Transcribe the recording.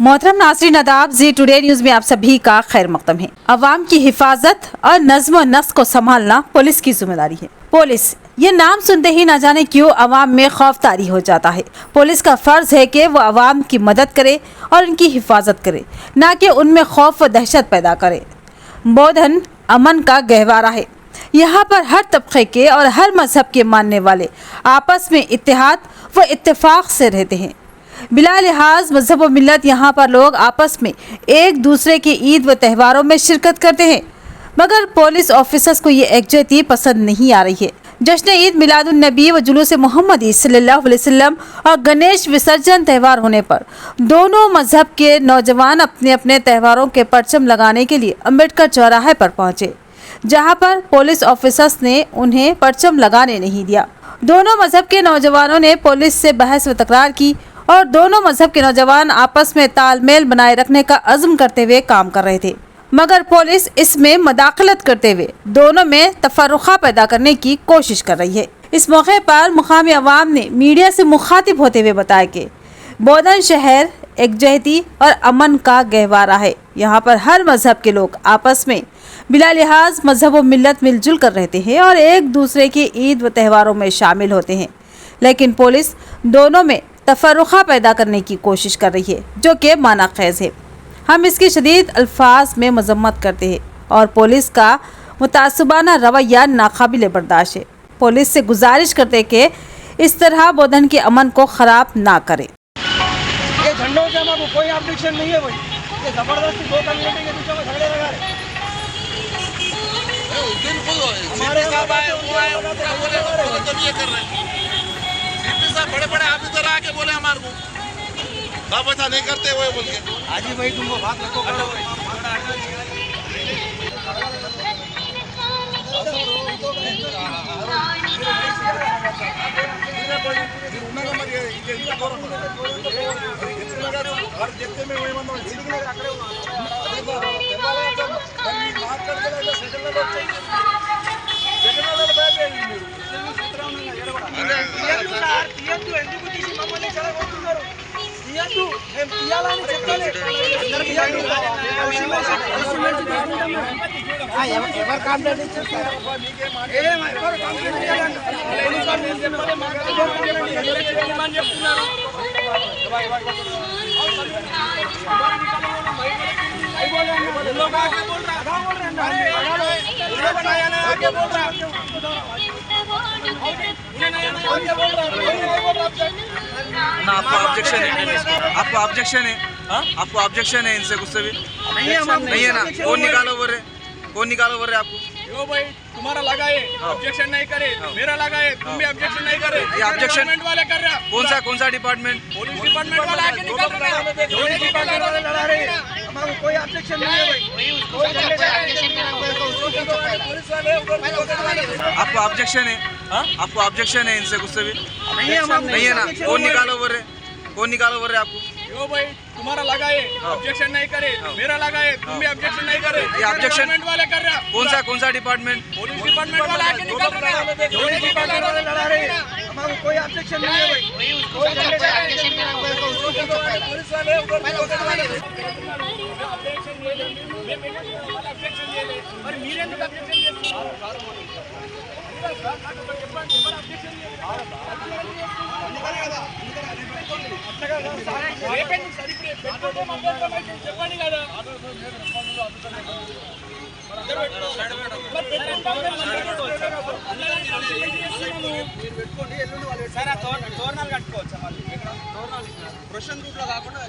मोहतरम नाज़रीन आदाब, जी टुडे न्यूज़ में आप सभी का खैर मकदम है। अवाम की हिफाजत और नज़्म नस्क को संभालना पुलिस की जिम्मेदारी है। पुलिस ये नाम सुनते ही न जाने क्यों अवाम में खौफ तारी हो जाता है। पुलिस का फर्ज है कि वो अवाम की मदद करे और उनकी हिफाजत करे, न कि उनमें खौफ व दहशत पैदा करे। बोधन अमन का गहवारा है। यहाँ पर हर तबके के और हर मजहब के मानने वाले आपस में इत्तेहाद व इत्तेफाक से रहते हैं। बिला लिहाज मजहब व मिल्लत यहाँ पर लोग आपस में एक दूसरे के ईद व त्योहारों में शिरकत करते हैं, मगर पुलिस ऑफिसर्स को ये एकजुहती पसंद नहीं आ रही है। जश्न ईद मिलादुन नबी व जुलूस मोहम्मद सल्लल्लाहु अलैहि वसल्लम और गणेश विसर्जन त्यौहार होने पर दोनों मजहब के नौजवान अपने अपने त्योहारों के परचम लगाने के लिए अम्बेडकर चौराहे पर पहुंचे, जहां पर पुलिस ऑफिसर्स ने उन्हें परचम लगाने नहीं दिया। दोनों मजहब के नौजवानों ने पुलिस से बहस व तकरार की और दोनों मजहब के नौजवान आपस में तालमेल बनाए रखने का अज़्म करते हुए काम कर रहे थे, मगर पुलिस इसमें मदाखलत करते हुए दोनों में तफर्रुक़ा पैदा करने की कोशिश कर रही है। इस मौके पर मुकामी अवाम ने मीडिया से मुखातिब होते हुए बताया कि बोधन शहर एकजुहती और अमन का गहवारा है। यहाँ पर हर मजहब के लोग आपस में बिला लिहाज मजहब व मिल्लत मिलजुल कर रहते हैं और एक दूसरे के ईद व त्योहारों में शामिल होते हैं, लेकिन पुलिस दोनों में तफर्रुक़ा पैदा करने की कोशिश कर रही है, जो कि मानाखेज़ है। हम इसकी शदीद अल्फाज में मजम्मत करते हैं और पुलिस का मुतासबाना रवैया नाकाबिल बर्दाश्त है। पुलिस से गुजारिश करते कि इस तरह बोधन के अमन को ख़राब ना करे। ये झंडों से हमारा कोई ऑब्जेक्शन नहीं है भाई, ये जबरदस्ती दो कम्युनिटी के बीच में झगड़े लगा रहे। हमारे साहब आए वो आए उनका बोले तो ये कर रहे हैं। सीपी साहब बड़े-बड़े ऑफिसर आके बोले हमारे को साहब ऐसा नहीं करते वो बोल के हाजी भाई तुमको बात रखो करो। हर जगह में वही मतलब ना आपको ऑब्जेक्शन है, आपको ऑब्जेक्शन है, आपको ऑब्जेक्शन है इनसे गुस्से भी नहीं है ना? कौन निकालो बोल रहे आपको? यो भाई तुम्हारा लगा है ऑब्जेक्शन नहीं करे, मेरा लगा है तुम भी ऑब्जेक्शन नहीं करे। ये ऑब्जेक्शन वाले कर रहे हैं। कौन सा डिपार्टमेंट? पुलिस डिपार्टमेंट वाले आके निकाल रहे हैं, दोनों डिपार्टमेंट वाले लड़ा रहे हैं। हमारा कोई ऑब्जेक्शन नहीं है भाई, आपको ऑब्जेक्शन है, आपको ऑब्जेक्शन है इनसे गुस्से भी नहीं है ना? कौन निकालो बोल रहे आपको? यो भाई तुम्हारा लगा है ऑब्जेक्शन नहीं करे, मेरा लगा है तुम भी ऑब्जेक्शन नहीं करे। ये ऑब्जेक्शन वाले कर रहे हैं। कौन सा डिपार्टमेंट? पुलिस डिपार्टमेंट वाले आके निकाल रहे हैं, दोनों डिपार्टमेंट वाले लड़ा रहे हैं। हमारा कोई ऑब्जेक्शन नहीं है भाई, చెప్పండి కదా తోరణాలు కట్టుకోవచ్చా? మళ్ళీ తోరణాలు ప్రొఫెషన్ రూట్లో కాకుండా